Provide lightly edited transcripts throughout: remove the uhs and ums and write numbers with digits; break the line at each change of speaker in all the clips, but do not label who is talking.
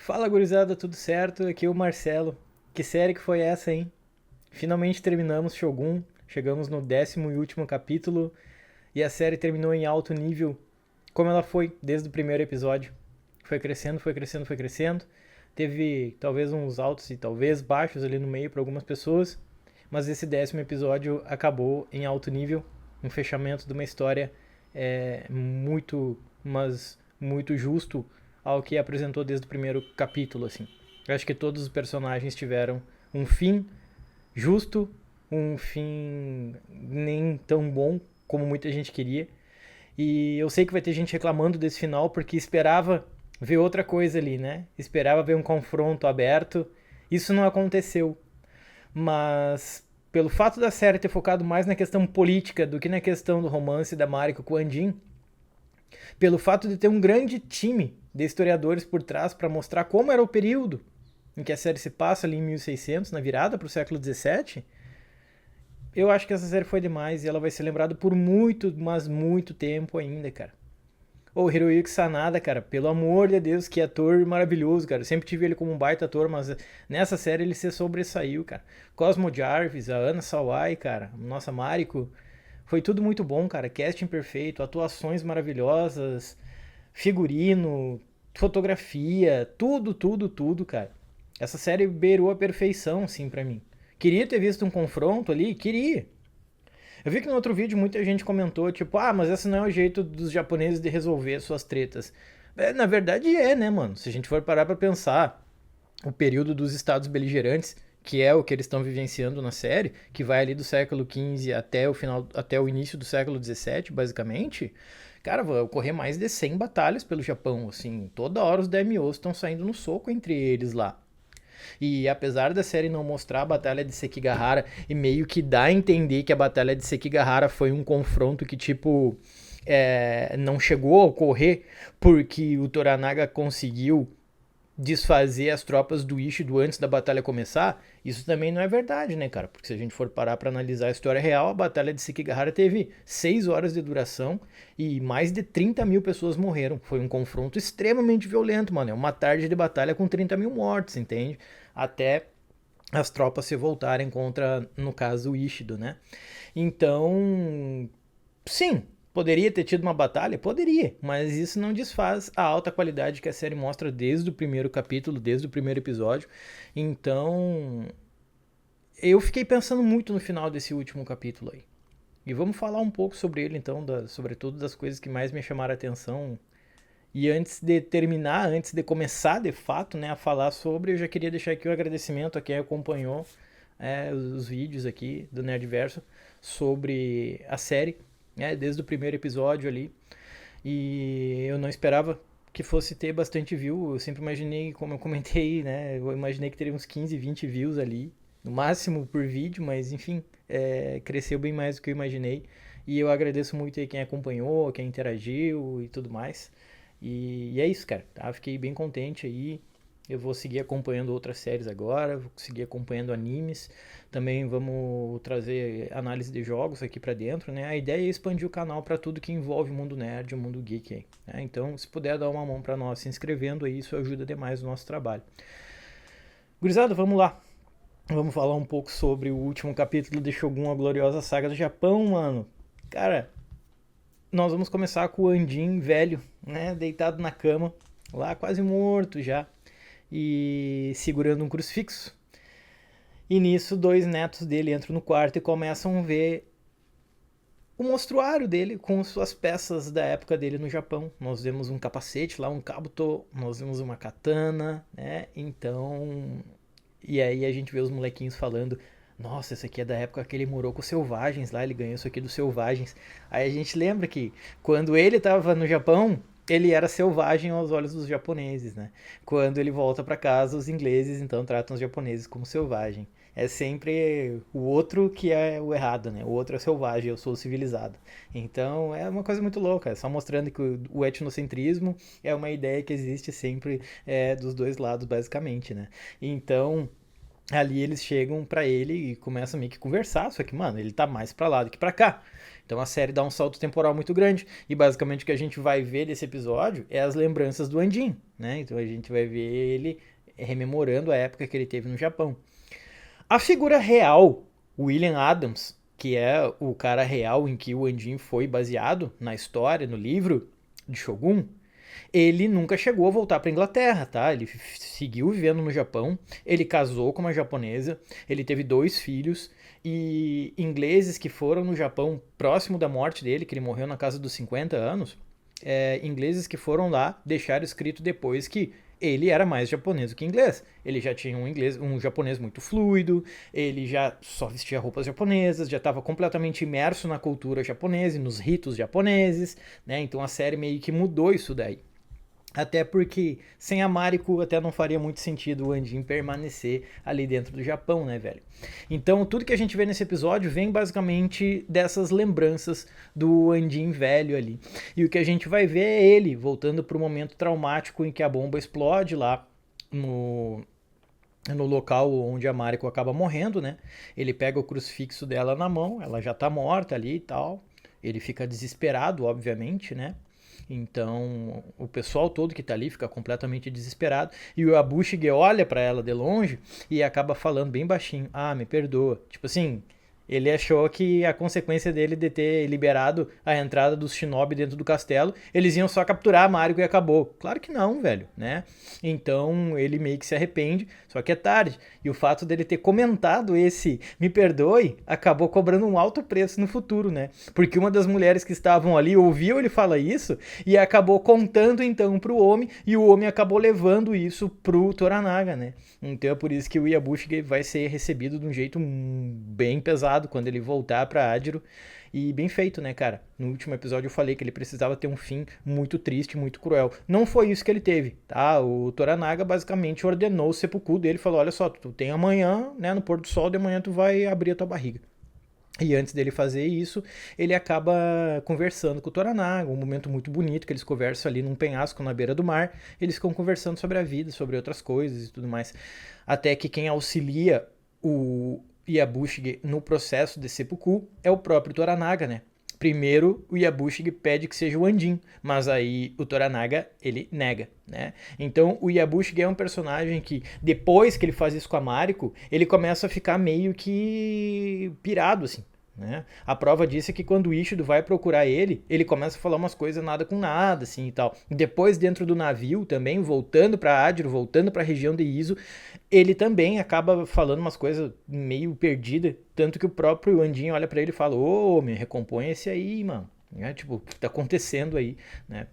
Fala, gurizada, tudo certo? Aqui é o Marcelo. Que série que foi essa, hein? Finalmente terminamos Shogun, chegamos no 10º e último capítulo e a série terminou em alto nível, como ela foi desde o primeiro episódio. Foi crescendo, foi crescendo, foi crescendo. Teve talvez uns altos e talvez baixos ali no meio para algumas pessoas, mas esse 10º episódio acabou em alto nível, um fechamento de uma história muito, mas muito justo ao que apresentou desde o primeiro capítulo, assim. Eu acho que todos os personagens tiveram um fim justo, um fim nem tão bom como muita gente queria. E eu sei que vai ter gente reclamando desse final porque esperava ver outra coisa ali, né? Esperava ver um confronto aberto. Isso não aconteceu. Mas pelo fato da série ter focado mais na questão política do que na questão do romance da Mariko com o Andin, pelo fato de ter um grande time de historiadores por trás para mostrar como era o período em que a série se passa ali em 1600, na virada para o século 17, eu acho que essa série foi demais e ela vai ser lembrada por muito, mas muito tempo ainda, cara. Ô, Hiroyuki Sanada, cara, pelo amor de Deus, que ator maravilhoso, cara. Eu sempre tive ele como um baita ator, mas nessa série ele se sobressaiu, cara. Cosmo Jarvis, a Ana Sawai, cara, nossa Mariko, foi tudo muito bom, cara. Casting perfeito, atuações maravilhosas, figurino, fotografia, tudo, tudo, tudo, cara. Essa série beirou a perfeição, sim, pra mim. Queria ter visto um confronto ali? Queria. Eu vi que no outro vídeo muita gente comentou, tipo, ah, mas esse não é o jeito dos japoneses de resolver suas tretas. Na verdade é, né, mano? Se a gente for parar pra pensar, o período dos estados beligerantes, que é o que eles estão vivenciando na série, que vai ali do século XV até o final, até o início do século XVII, basicamente, cara, vai ocorrer mais de 100 batalhas pelo Japão, assim, toda hora os daimyos estão saindo no soco entre eles lá. E apesar da série não mostrar a batalha de Sekigahara e meio que dá a entender que a batalha de Sekigahara foi um confronto que, tipo, não chegou a ocorrer porque o Toranaga conseguiu desfazer as tropas do Ishido antes da batalha começar, isso também não é verdade, né, cara? Porque se a gente for parar para analisar a história real, a batalha de Sekigahara teve 6 horas de duração e mais de 30 mil pessoas morreram. Foi um confronto extremamente violento, mano. É uma tarde de batalha com 30 mil mortos, entende? Até as tropas se voltarem contra, no caso, o Ishido, né? Então, sim, poderia ter tido uma batalha? Poderia, mas isso não desfaz a alta qualidade que a série mostra desde o primeiro capítulo, desde o primeiro episódio. Então, eu fiquei pensando muito no final desse último capítulo aí. E vamos falar um pouco sobre ele, então, sobretudo das coisas que mais me chamaram a atenção. E antes de terminar, antes de começar de fato, né, a falar sobre, eu já queria deixar aqui o agradecimento a quem acompanhou os vídeos aqui do Nerdverso sobre a série, desde o primeiro episódio ali. E eu não esperava que fosse ter bastante view. Eu sempre imaginei, como eu comentei, né? Eu imaginei que teria uns 15, 20 views ali, no máximo por vídeo, mas enfim, cresceu bem mais do que eu imaginei. E eu agradeço muito aí quem acompanhou, quem interagiu e tudo mais. E é isso, cara. Tá? Fiquei bem contente aí. Eu vou seguir acompanhando outras séries agora, vou seguir acompanhando animes. Também vamos trazer análise de jogos aqui pra dentro, né? A ideia é expandir o canal para tudo que envolve o mundo nerd, o mundo geek aí, né? Então, se puder dar uma mão para nós se inscrevendo aí, isso ajuda demais o nosso trabalho. Gurizada, vamos lá. Vamos falar um pouco sobre o último capítulo de Shogun, a gloriosa saga do Japão, mano. Cara, nós vamos começar com o Andin velho, né? Deitado na cama, lá quase morto já, e segurando um crucifixo. E nisso, dois netos dele entram no quarto e começam a ver o mostruário dele com suas peças da época dele no Japão. Nós vemos um capacete lá, um kabuto, nós vemos uma katana, né? Então. E aí a gente vê os molequinhos falando: Nossa, esse aqui é da época que ele morou com os selvagens lá, ele ganhou isso aqui dos selvagens. Aí a gente lembra que quando ele estava no Japão, ele era selvagem aos olhos dos japoneses, né? Quando ele volta para casa, os ingleses então tratam os japoneses como selvagem. É sempre o outro que é o errado, né? O outro é selvagem, eu sou civilizado. Então é uma coisa muito louca, só mostrando que o etnocentrismo é uma ideia que existe sempre dos dois lados, basicamente, né? Então Ali eles chegam pra ele e começam meio que conversar, só que, mano, ele tá mais pra lá do que pra cá. Então a série dá um salto temporal muito grande. E basicamente o que a gente vai ver desse episódio é as lembranças do Andin, né? Então a gente vai ver ele rememorando a época que ele teve no Japão. A figura real, William Adams, que é o cara real em que o Andin foi baseado na história, no livro de Shogun, ele nunca chegou a voltar para Inglaterra, tá? Ele seguiu vivendo no Japão, ele casou com uma japonesa, ele teve 2 filhos e ingleses que foram no Japão próximo da morte dele, que ele morreu na casa dos 50 anos, ingleses que foram lá deixaram escrito depois que ele era mais japonês do que inglês. Ele já tinha um japonês muito fluido, ele já só vestia roupas japonesas, já estava completamente imerso na cultura japonesa e nos ritos japoneses, né? Então a série meio que mudou isso daí. Até porque sem a Mariko até não faria muito sentido o Andin permanecer ali dentro do Japão, né, velho? Então tudo que a gente vê nesse episódio vem basicamente dessas lembranças do Andin velho ali. E o que a gente vai ver é ele voltando para o momento traumático em que a bomba explode lá no local onde a Mariko acaba morrendo, né? Ele pega o crucifixo dela na mão, ela já tá morta ali e tal. Ele fica desesperado, obviamente, né? Então, o pessoal todo que tá ali fica completamente desesperado. E o Abushige olha para ela de longe e acaba falando bem baixinho: Ah, me perdoa. Tipo assim, ele achou que a consequência dele de ter liberado a entrada dos shinobi dentro do castelo, eles iam só capturar a Mariko e acabou. Claro que não, velho, né? Então ele meio que se arrepende, só que é tarde. E o fato dele ter comentado esse me perdoe acabou cobrando um alto preço no futuro, né? Porque uma das mulheres que estavam ali ouviu ele falar isso e acabou contando então pro homem e o homem acabou levando isso pro Toranaga, né? Então é por isso que o Yabushige vai ser recebido de um jeito bem pesado quando ele voltar pra Adiro. E bem feito, né, cara? No último episódio eu falei que ele precisava ter um fim muito triste, muito cruel. Não foi isso que ele teve, tá? O Toranaga basicamente ordenou o seppuku dele, falou: olha só, tu tem amanhã, né, no pôr do sol, de manhã tu vai abrir a tua barriga. E antes dele fazer isso, ele acaba conversando com o Toranaga, um momento muito bonito que eles conversam ali num penhasco na beira do mar. Eles ficam conversando sobre a vida, sobre outras coisas e tudo mais. Até que quem auxilia o Yabushige no processo de seppuku é o próprio Toranaga, né? Primeiro, o Yabushige pede que seja o Andin, mas aí o Toranaga, ele nega, né? Então, o Yabushige é um personagem que, depois que ele faz isso com a Mariko, ele começa a ficar meio que pirado, assim, né? A prova disso é que quando o Ishido vai procurar ele, ele começa a falar umas coisas nada com nada, assim, e tal. Depois, dentro do navio também, voltando pra Adiro, voltando pra região de Izo, ele também acaba falando umas coisas meio perdidas, tanto que o próprio Andinho olha pra ele e fala: ô, me recompõe esse aí, mano, né? Tipo, o que tá acontecendo aí, né?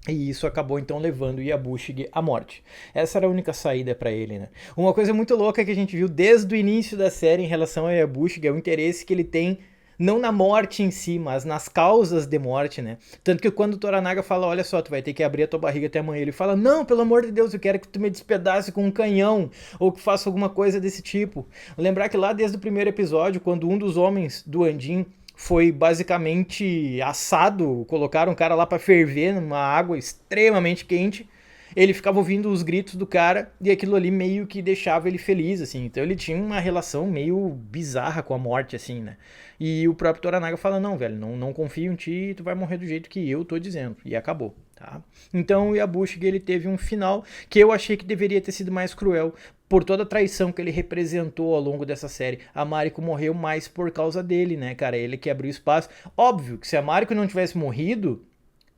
E isso acabou então levando o Yabushige à morte. Essa era a única saída para ele, né? Uma coisa muito louca que a gente viu desde o início da série em relação ao Yabushige é o interesse que ele tem não na morte em si, mas nas causas de morte, né? Tanto que quando o Toranaga fala: olha só, tu vai ter que abrir a tua barriga até amanhã, ele fala: não, pelo amor de Deus, eu quero que tu me despedace com um canhão, ou que faça alguma coisa desse tipo. Lembrar que lá desde o primeiro episódio, quando um dos homens do Andin foi basicamente assado, colocaram o cara lá para ferver numa água extremamente quente, ele ficava ouvindo os gritos do cara e aquilo ali meio que deixava ele feliz, assim. Então ele tinha uma relação meio bizarra com a morte, assim, né? E o próprio Toranaga fala: não, velho, não confio em ti, tu vai morrer do jeito que eu tô dizendo. E acabou, tá? Então o Yabushige, ele teve um final que eu achei que deveria ter sido mais cruel, por toda a traição que ele representou ao longo dessa série. A Mariko morreu mais por causa dele, né, cara? Ele que abriu espaço. Óbvio que se a Mariko não tivesse morrido,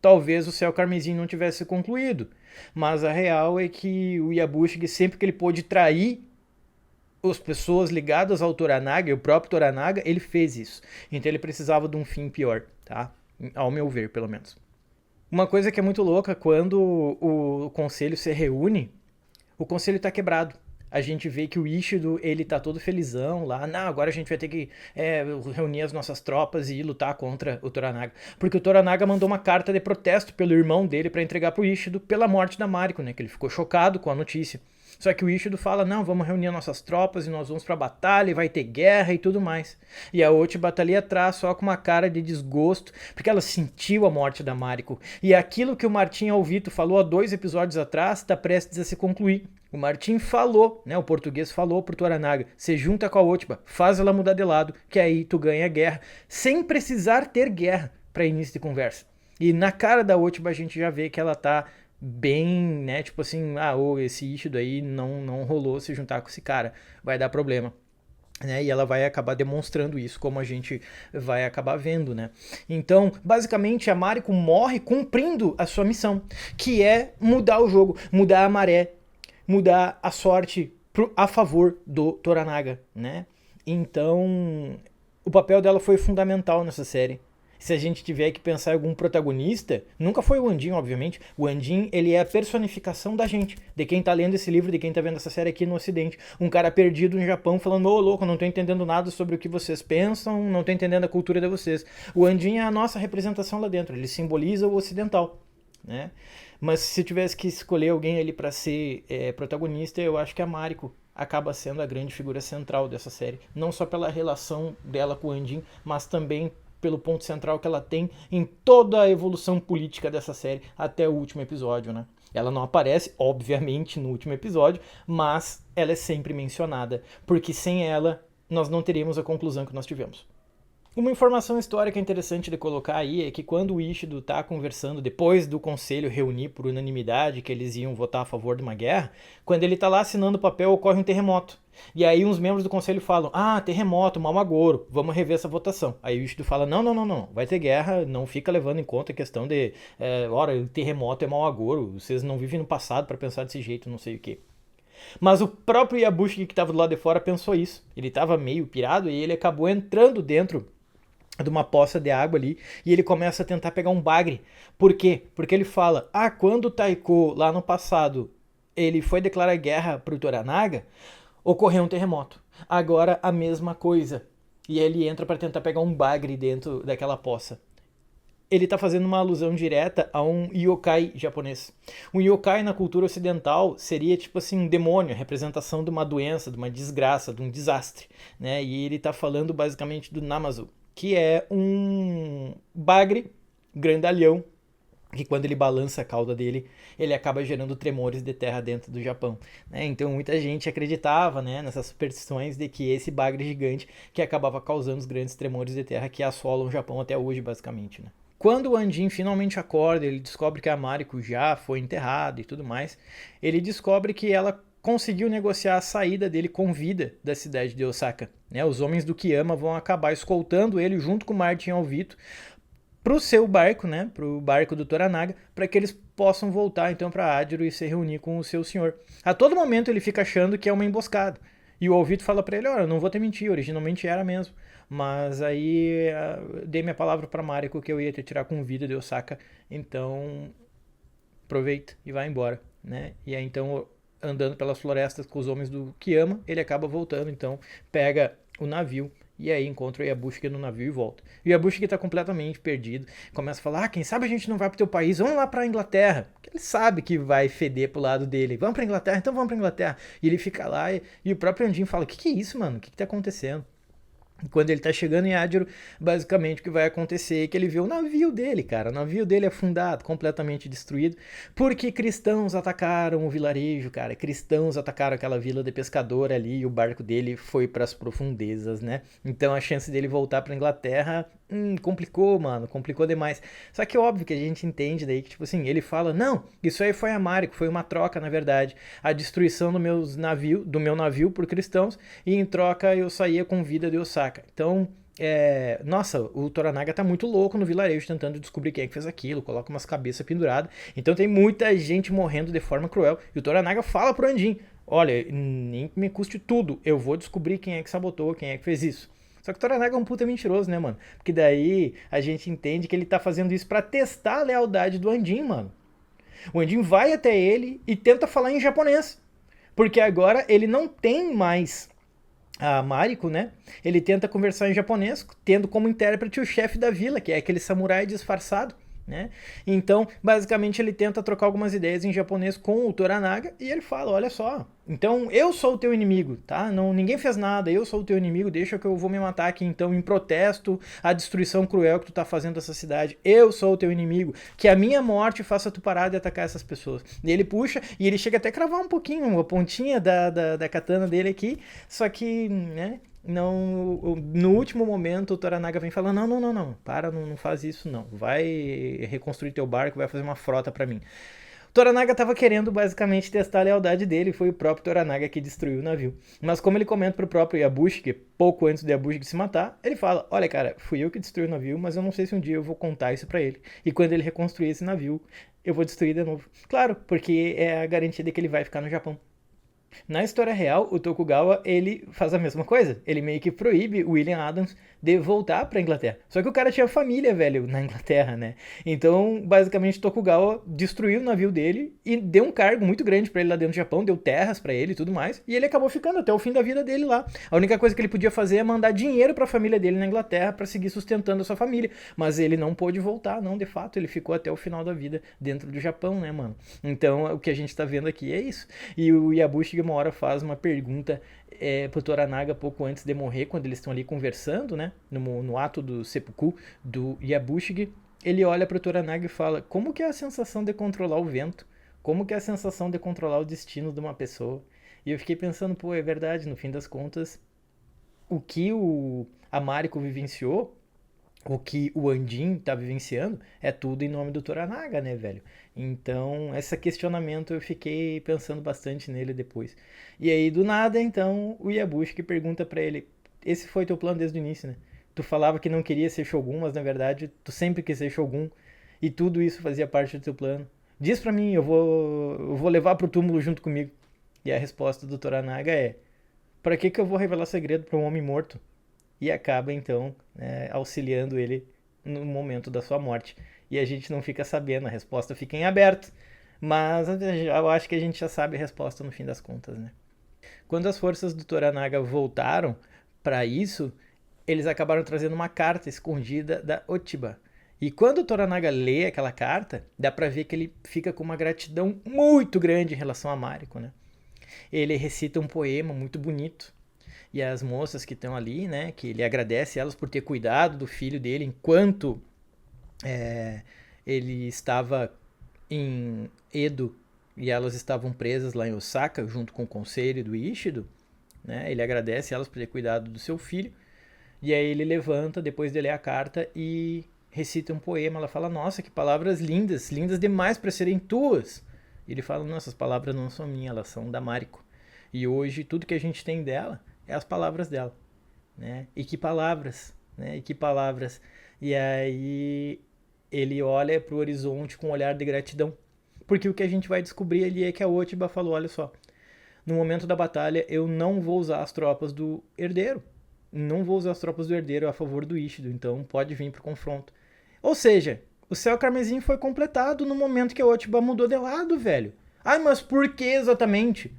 talvez o Céu Carmesim não tivesse concluído. Mas a real é que o Yabushige, sempre que ele pôde trair as pessoas ligadas ao Toranaga, e o próprio Toranaga, ele fez isso. Então ele precisava de um fim pior, tá? Ao meu ver, pelo menos. Uma coisa que é muito louca, quando o conselho se reúne, o conselho tá quebrado. A gente vê que o Ishido, ele tá todo felizão lá. Não, agora a gente vai ter que reunir as nossas tropas e ir lutar contra o Toranaga. Porque o Toranaga mandou uma carta de protesto pelo irmão dele para entregar pro Ishido pela morte da Mariko, né? Que ele ficou chocado com a notícia. Só que o Ishido fala: não, vamos reunir nossas tropas e nós vamos pra batalha e vai ter guerra e tudo mais. E a Oti batalha atrás só com uma cara de desgosto, porque ela sentiu a morte da Mariko. E aquilo que o Martin Alvito falou há 2 episódios atrás tá prestes a se concluir. O Martin falou, né? O português falou pro Toranaga, se junta com a Otiba, faz ela mudar de lado, que aí tu ganha a guerra, sem precisar ter guerra para início de conversa. E na cara da Otiba a gente já vê que ela tá bem, né? Tipo assim, esse Ishido aí não rolou se juntar com esse cara, vai dar problema. Né, e ela vai acabar demonstrando isso, como a gente vai acabar vendo, né? Então, basicamente, a Mariko morre cumprindo a sua missão, que é mudar o jogo, mudar a maré, mudar a sorte a favor do Toranaga, né? Então, o papel dela foi fundamental nessa série. Se a gente tiver que pensar em algum protagonista, nunca foi o Andin, obviamente. O Andin, ele é a personificação da gente, de quem tá lendo esse livro, de quem tá vendo essa série aqui no Ocidente. Um cara perdido no Japão falando, ô louco, não tô entendendo nada sobre o que vocês pensam, não tô entendendo a cultura de vocês. O Andin é a nossa representação lá dentro, ele simboliza o ocidental, né? Mas se eu tivesse que escolher alguém ali para ser protagonista, eu acho que a Mariko acaba sendo a grande figura central dessa série. Não só pela relação dela com o Andin, mas também pelo ponto central que ela tem em toda a evolução política dessa série até o último episódio, né? Ela não aparece, obviamente, no último episódio, mas ela é sempre mencionada, porque sem ela nós não teríamos a conclusão que nós tivemos. Uma informação histórica interessante de colocar aí é que quando o Ishido tá conversando, depois do conselho reunir por unanimidade que eles iam votar a favor de uma guerra, quando ele tá lá assinando o papel, ocorre um terremoto. E aí uns membros do conselho falam, terremoto, mau agouro, vamos rever essa votação. Aí o Ishido fala, não, vai ter guerra, não fica levando em conta a questão de, terremoto é mau agouro, vocês não vivem no passado para pensar desse jeito, não sei o quê. Mas o próprio Yabushiki que estava do lado de fora pensou isso. Ele estava meio pirado e ele acabou entrando dentro de uma poça de água ali e ele começa a tentar pegar um bagre. Por quê? Porque ele fala, quando o Taiko lá no passado ele foi declarar guerra pro Toranaga, ocorreu um terremoto. Agora a mesma coisa. E ele entra para tentar pegar um bagre dentro daquela poça. Ele está fazendo uma alusão direta a um yokai japonês. Um yokai na cultura ocidental seria tipo assim um demônio, a representação de uma doença, de uma desgraça, de um desastre, né? E ele está falando basicamente do Namazu, que é um bagre grandalhão que quando ele balança a cauda dele, ele acaba gerando tremores de terra dentro do Japão, né? Então muita gente acreditava, né, nessas superstições de que esse bagre gigante que acabava causando os grandes tremores de terra que assolam o Japão até hoje, basicamente, né? Quando o Andin finalmente acorda, ele descobre que a Mariko já foi enterrada e tudo mais, ele descobre que ela conseguiu negociar a saída dele com vida da cidade de Osaka, né? Os homens do Kiyama vão acabar escoltando ele junto com Martin Alvito pro seu barco, né, pro barco do Toranaga, para que eles possam voltar então para Adiro e se reunir com o seu senhor. A todo momento ele fica achando que é uma emboscada. E o Alvito fala para ele, olha, não vou te mentir, originalmente era mesmo. Mas aí dei minha palavra para Mariko que eu ia te tirar com vida de Osaka, então aproveita e vai embora, né? E aí então andando pelas florestas com os homens do Kiyama, ele acaba voltando, então pega o navio e aí encontra o Yabushiki no navio e volta. E o Yabushiki tá completamente perdido, começa a falar, quem sabe a gente não vai pro teu país, vamos lá pra Inglaterra. Porque ele sabe que vai feder pro lado dele. Vamos pra Inglaterra? Então vamos pra Inglaterra. E ele fica lá e o próprio Andin fala, o que é isso, mano? O que tá acontecendo? Quando ele tá chegando em Adiro, basicamente o que vai acontecer é que ele vê o navio dele, cara. O navio dele é afundado, completamente destruído, porque cristãos atacaram o vilarejo, cara. Cristãos atacaram aquela vila de pescador ali e o barco dele foi pras profundezas, né? Então a chance dele voltar pra Inglaterra complicou, mano, complicou demais. Só que é óbvio que a gente entende daí que, tipo assim, ele fala, não, isso aí foi a Mariko, foi uma troca, na verdade. A destruição do meu navio por cristãos e em troca eu saía com vida de Osaka. Então, nossa, o Toranaga tá muito louco no vilarejo tentando descobrir quem é que fez aquilo, coloca umas cabeças penduradas. Então tem muita gente morrendo de forma cruel. E o Toranaga fala pro Andin, olha, nem me custe tudo, eu vou descobrir quem é que sabotou, quem é que fez isso. Só que o Toranaga é um puta mentiroso, né, mano? Porque daí a gente entende que ele tá fazendo isso pra testar a lealdade do Andin, mano. O Andin vai até ele e tenta falar em japonês. Porque agora ele não tem mais a Mariko, né? Ele tenta conversar em japonês, tendo como intérprete o chefe da vila, que é aquele samurai disfarçado, né? Então, basicamente, ele tenta trocar algumas ideias em japonês com o Toranaga e ele fala, olha só, então eu sou o teu inimigo, tá? Não, ninguém fez nada, eu sou o teu inimigo, deixa que eu vou me matar aqui então em protesto à destruição cruel que tu tá fazendo dessa cidade. Eu sou o teu inimigo, que a minha morte faça tu parar de atacar essas pessoas. E ele puxa e ele chega até a cravar um pouquinho, a pontinha da katana dele aqui, só que, né? Não, no último momento o Toranaga vem falando, não, para, não faz isso não, vai reconstruir teu barco, vai fazer uma frota pra mim. O Toranaga tava querendo basicamente testar a lealdade dele, foi o próprio Toranaga que destruiu o navio. Mas como ele comenta pro próprio Yabushige, pouco antes do Yabushige se matar, ele fala, olha cara, fui eu que destruí o navio, mas eu não sei se um dia eu vou contar isso pra ele. E quando ele reconstruir esse navio, eu vou destruir de novo. Claro, porque é a garantia de que ele vai ficar no Japão. Na história real, o Tokugawa, ele faz a mesma coisa. Ele meio que proíbe o William Adams de voltar pra Inglaterra. Só que o cara tinha família, velho, na Inglaterra, né? Então, basicamente, o Tokugawa destruiu o navio dele e deu um cargo muito grande pra ele lá dentro do Japão, deu terras pra ele e tudo mais, e ele acabou ficando até o fim da vida dele lá. A única coisa que ele podia fazer é mandar dinheiro pra família dele na Inglaterra pra seguir sustentando a sua família. Mas ele não pôde voltar, não, de fato, ele ficou até o final da vida dentro do Japão, né, mano? Então, o que a gente tá vendo aqui é isso. E o Yabushige uma hora faz uma pergunta pro Toranaga pouco antes de morrer, quando eles estão ali conversando, né, no ato do seppuku do Yabushige. Ele olha pro Toranaga e fala, como que é a sensação de controlar o vento? Como que é a sensação de controlar o destino de uma pessoa? E eu fiquei pensando, pô, é verdade, no fim das contas, o que a Mariko vivenciou, o que o Andin tá vivenciando, é tudo em nome do Toranaga, né, velho? Então, esse questionamento eu fiquei pensando bastante nele depois. E aí, do nada, então, o Yabushiki pergunta pra ele, esse foi teu plano desde o início, né? Tu falava que não queria ser Shogun, mas na verdade, tu sempre quis ser Shogun, e tudo isso fazia parte do teu plano. Diz pra mim, eu vou levar pro túmulo junto comigo. E a resposta do Toranaga é, pra que eu vou revelar segredo pra um homem morto? E acaba então, né, auxiliando ele no momento da sua morte. E a gente não fica sabendo, a resposta fica em aberto, mas eu acho que a gente já sabe a resposta no fim das contas, né? Quando as forças do Toranaga voltaram para isso, eles acabaram trazendo uma carta escondida da Ochiba. E quando o Toranaga lê aquela carta, dá para ver que ele fica com uma gratidão muito grande em relação a Mariko, né? Ele recita um poema muito bonito, e as moças que estão ali, né, que ele agradece elas por ter cuidado do filho dele enquanto ele estava em Edo e elas estavam presas lá em Osaka junto com o conselho do Ishido, né, ele agradece elas por ter cuidado do seu filho, e aí ele levanta depois de ler a carta e recita um poema. Ela fala, nossa, que palavras lindas, lindas demais para serem tuas. E ele fala, nossa, essas palavras não são minhas, elas são da Mariko. E hoje tudo que a gente tem dela é as palavras dela, né? E que palavras, né? E que palavras. E aí ele olha pro horizonte com um olhar de gratidão, porque o que a gente vai descobrir ali é que a Ochiba falou, olha só, no momento da batalha eu não vou usar as tropas do herdeiro, não vou usar as tropas do herdeiro a favor do Ishido, então pode vir pro confronto. Ou seja, o céu carmesim foi completado no momento que a Ochiba mudou de lado, velho. Ai, mas por que exatamente?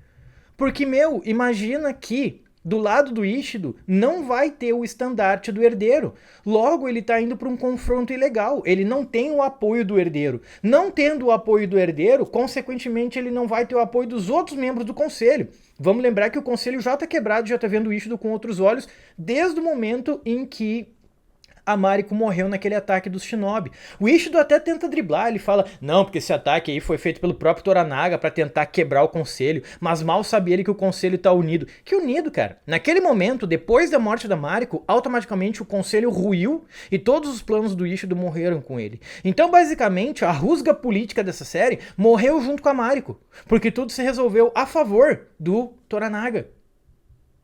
Porque, meu, imagina que do lado do Ishido não vai ter o estandarte do herdeiro. Logo, ele está indo para um confronto ilegal. Ele não tem o apoio do herdeiro. Não tendo o apoio do herdeiro, consequentemente, ele não vai ter o apoio dos outros membros do conselho. Vamos lembrar que o conselho já está quebrado, já está vendo o Ishido com outros olhos, desde o momento em que a Mariko morreu naquele ataque dos Shinobi. O Ishido até tenta driblar, ele fala, não, porque esse ataque aí foi feito pelo próprio Toranaga para tentar quebrar o conselho, mas mal sabia ele que o conselho tá unido. Que unido, cara? Naquele momento, depois da morte da Mariko, automaticamente o conselho ruiu e todos os planos do Ishido morreram com ele. Então, basicamente, a rusga política dessa série morreu junto com a Mariko, porque tudo se resolveu a favor do Toranaga.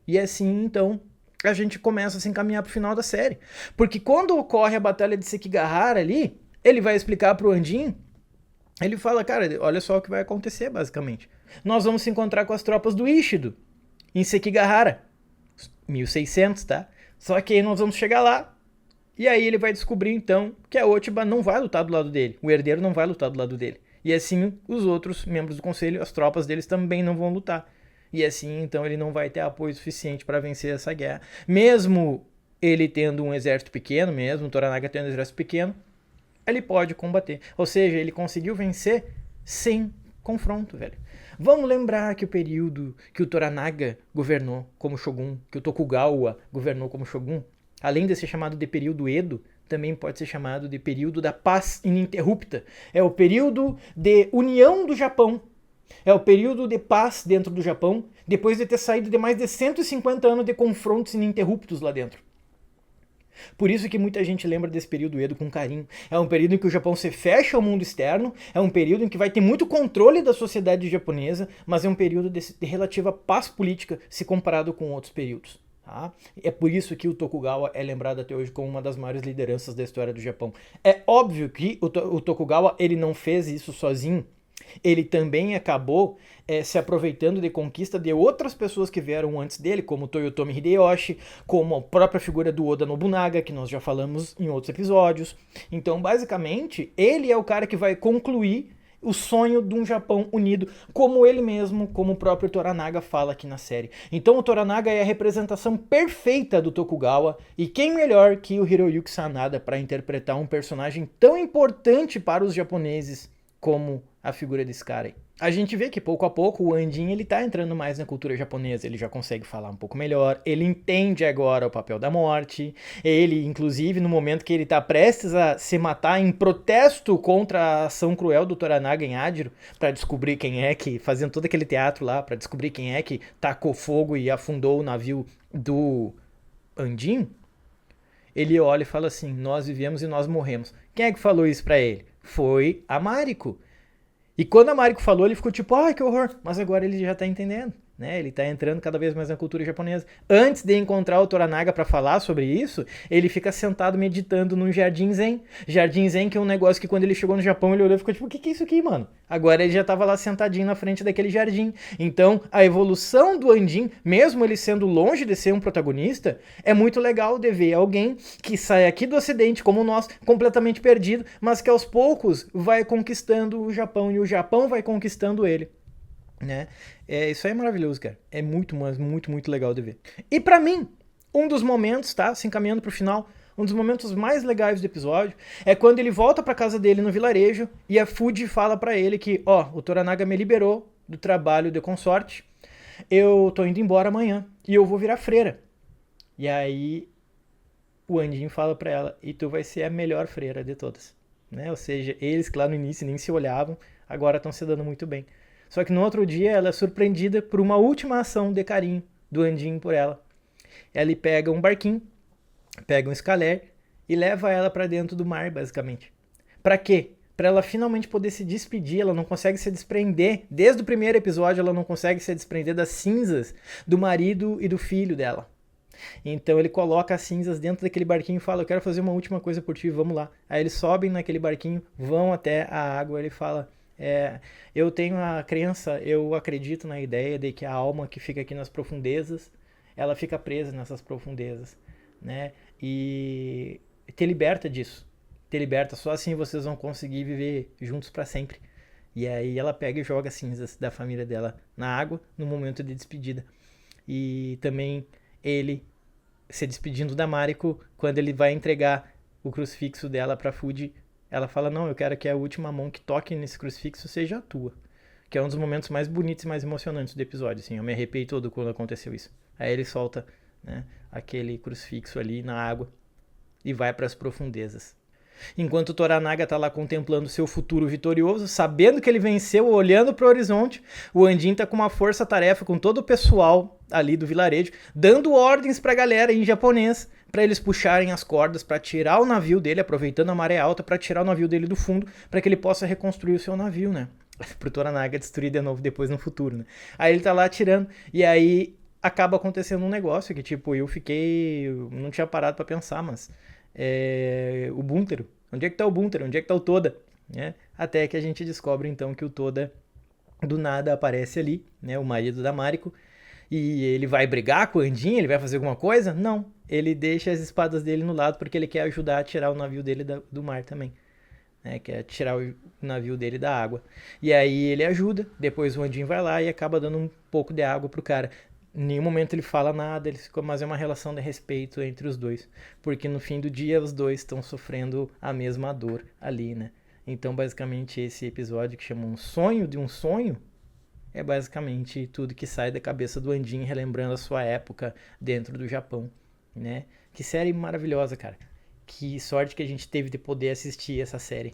E assim, então, a gente começa a se encaminhar pro final da série. Porque quando ocorre a batalha de Sekigahara ali, ele vai explicar pro Andin, ele fala, cara, olha só o que vai acontecer, basicamente. Nós vamos se encontrar com as tropas do Ishido, em Sekigahara. 1600, tá? Só que aí nós vamos chegar lá, e aí ele vai descobrir, então, que a Ochiba não vai lutar do lado dele. O herdeiro não vai lutar do lado dele. E assim, os outros membros do conselho, as tropas deles também não vão lutar. E assim, então, ele não vai ter apoio suficiente para vencer essa guerra. Mesmo ele tendo um exército pequeno, mesmo o Toranaga tendo um exército pequeno, ele pode combater. Ou seja, ele conseguiu vencer sem confronto, velho. Vamos lembrar que o período que o Toranaga governou como Shogun, que o Tokugawa governou como Shogun, além de ser chamado de período Edo, também pode ser chamado de período da paz ininterrupta. É o período de união do Japão. É o período de paz dentro do Japão, depois de ter saído de mais de 150 anos de confrontos ininterruptos lá dentro. Por isso que muita gente lembra desse período Edo com carinho. É um período em que o Japão se fecha ao mundo externo, é um período em que vai ter muito controle da sociedade japonesa, mas é um período de relativa paz política se comparado com outros períodos. Tá? É por isso que o Tokugawa é lembrado até hoje como uma das maiores lideranças da história do Japão. É óbvio que o Tokugawa ele não fez isso sozinho. Ele também acabou se aproveitando de conquista de outras pessoas que vieram antes dele, como Toyotomi Hideyoshi, como a própria figura do Oda Nobunaga, que nós já falamos em outros episódios. Então, basicamente, ele é o cara que vai concluir o sonho de um Japão unido, como ele mesmo, como o próprio Toranaga fala aqui na série. Então o Toranaga é a representação perfeita do Tokugawa, e quem melhor que o Hiroyuki Sanada para interpretar um personagem tão importante para os japoneses como a figura desse cara aí. A gente vê que pouco a pouco o Andin ele tá entrando mais na cultura japonesa, ele já consegue falar um pouco melhor, ele entende agora o papel da morte, ele, inclusive, no momento que ele tá prestes a se matar em protesto contra a ação cruel do Toranaga em Ajiro, pra descobrir quem é que, fazendo todo aquele teatro lá, pra descobrir quem é que tacou fogo e afundou o navio do Andin, ele olha e fala assim, nós vivemos e nós morremos. Quem é que falou isso pra ele? Foi a Mariko. E quando a Mariko falou, ele ficou tipo, que horror. Mas agora ele já tá entendendo, né? Ele tá entrando cada vez mais na cultura japonesa. Antes de encontrar o Toranaga para falar sobre isso, ele fica sentado meditando num Jardim Zen. Jardim Zen que é um negócio que quando ele chegou no Japão, ele olhou e ficou tipo, o que é isso aqui, mano? Agora ele já tava lá sentadinho na frente daquele jardim. Então, a evolução do Andin, mesmo ele sendo longe de ser um protagonista, é muito legal de ver alguém que sai aqui do ocidente, como nós, completamente perdido, mas que aos poucos vai conquistando o Japão e o Japão vai conquistando ele. Né? Isso aí é maravilhoso, cara. É muito, mas muito, muito legal de ver. E pra mim, um dos momentos, tá? Se encaminhando pro final, um dos momentos mais legais do episódio é quando ele volta pra casa dele no vilarejo e a Fuji fala pra ele que, o Toranaga me liberou do trabalho de consorte, eu tô indo embora amanhã e eu vou virar freira. E aí o Andin fala pra ela, e tu vai ser a melhor freira de todas. Né? Ou seja, eles que lá no início nem se olhavam, agora estão se dando muito bem. Só que no outro dia ela é surpreendida por uma última ação de carinho do Andin por ela. Ela pega um barquinho, pega um escaler e leva ela para dentro do mar, basicamente. Para quê? Para ela finalmente poder se despedir. Ela não consegue se desprender. Desde o primeiro episódio ela não consegue se desprender das cinzas do marido e do filho dela. Então ele coloca as cinzas dentro daquele barquinho e fala, eu quero fazer uma última coisa por ti, vamos lá. Aí eles sobem naquele barquinho, vão até a água, ele fala... eu tenho a crença, eu acredito na ideia de que a alma que fica aqui nas profundezas, ela fica presa nessas profundezas, né? E te liberta disso, te liberta, só assim vocês vão conseguir viver juntos para sempre. E aí ela pega e joga cinzas da família dela na água no momento de despedida. E também ele se despedindo da Mariko, quando ele vai entregar o crucifixo dela pra Fuji, ela fala, não, eu quero que a última mão que toque nesse crucifixo seja a tua. Que é um dos momentos mais bonitos e mais emocionantes do episódio, assim. Eu me arrepiei todo quando aconteceu isso. Aí ele solta, né, aquele crucifixo ali na água e vai para as profundezas. Enquanto o Toranaga tá lá contemplando seu futuro vitorioso, sabendo que ele venceu, olhando pro horizonte, o Andin tá com uma força-tarefa com todo o pessoal ali do vilarejo, dando ordens pra galera em japonês, para eles puxarem as cordas para tirar o navio dele, aproveitando a maré alta, para tirar o navio dele do fundo, para que ele possa reconstruir o seu navio, né? Pro Toranaga destruir de novo depois no futuro, né? Aí ele tá lá atirando, e aí acaba acontecendo um negócio que, tipo, eu não tinha parado para pensar, mas... o Buntero. Onde é que tá o Buntero? Onde é que tá o Toda? Né? Até que a gente descobre então que o Toda do nada aparece ali, né? O marido da Mariko. E ele vai brigar com o Andin? Ele vai fazer alguma coisa? Não. Ele deixa as espadas dele no lado porque ele quer ajudar a tirar o navio dele do mar também. Né? Quer tirar o navio dele da água. E aí ele ajuda. Depois o Andin vai lá e acaba dando um pouco de água pro cara. Em nenhum momento ele fala nada, mas é uma relação de respeito entre os dois. Porque no fim do dia os dois estão sofrendo a mesma dor ali, né? Então, basicamente, esse episódio que chama Um Sonho de um Sonho é basicamente tudo que sai da cabeça do Andin relembrando a sua época dentro do Japão, né? Que série maravilhosa, cara. Que sorte que a gente teve de poder assistir essa série.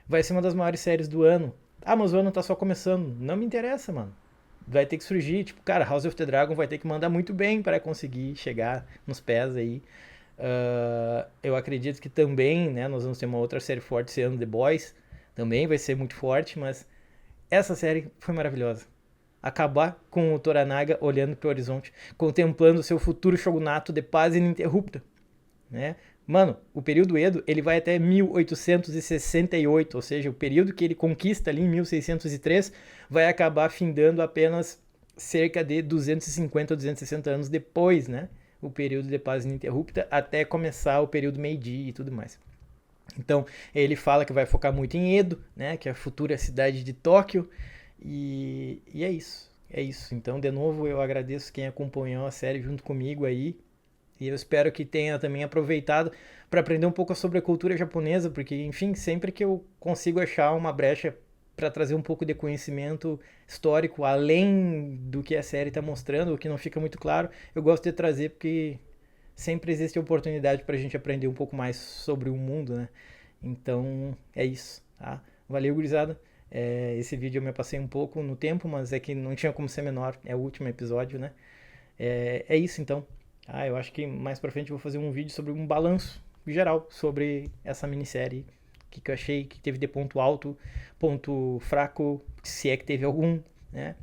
Vai ser uma das maiores séries do ano. Ah, mas o ano tá só começando. Não me interessa, mano. Vai ter que surgir, tipo, cara, House of the Dragon vai ter que mandar muito bem para conseguir chegar nos pés aí. Eu acredito que também, né, nós vamos ter uma outra série forte sendo The Boys. Também vai ser muito forte, mas essa série foi maravilhosa. Acabar com o Toranaga olhando para o horizonte, contemplando seu futuro shogunato de paz ininterrupta, né? Mano, o período Edo, ele vai até 1868, ou seja, o período que ele conquista ali em 1603 vai acabar findando apenas cerca de 250 ou 260 anos depois, né? O período de paz ininterrupta, até começar o período Meiji e tudo mais. Então, ele fala que vai focar muito em Edo, né? Que é a futura cidade de Tóquio, e é isso. É isso. Então, de novo, eu agradeço quem acompanhou a série junto comigo aí. E eu espero que tenha também aproveitado para aprender um pouco sobre a cultura japonesa, porque, enfim, sempre que eu consigo achar uma brecha para trazer um pouco de conhecimento histórico além do que a série está mostrando, o que não fica muito claro, eu gosto de trazer porque sempre existe oportunidade para a gente aprender um pouco mais sobre o mundo, né? Então é isso, tá? Valeu, gurizada. Esse vídeo eu me passei um pouco no tempo, mas é que não tinha como ser menor, é o último episódio, né? É isso então. Eu acho que mais pra frente eu vou fazer um vídeo sobre um balanço geral sobre essa minissérie. O que eu achei, que teve de ponto alto, ponto fraco, se é que teve algum, né?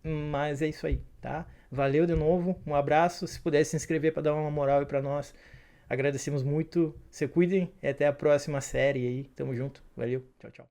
Mas é isso aí, tá? Valeu de novo, um abraço. Se puder se inscrever para dar uma moral aí pra nós, agradecemos muito. Se cuidem e até a próxima série aí. Tamo junto. Valeu, tchau, tchau.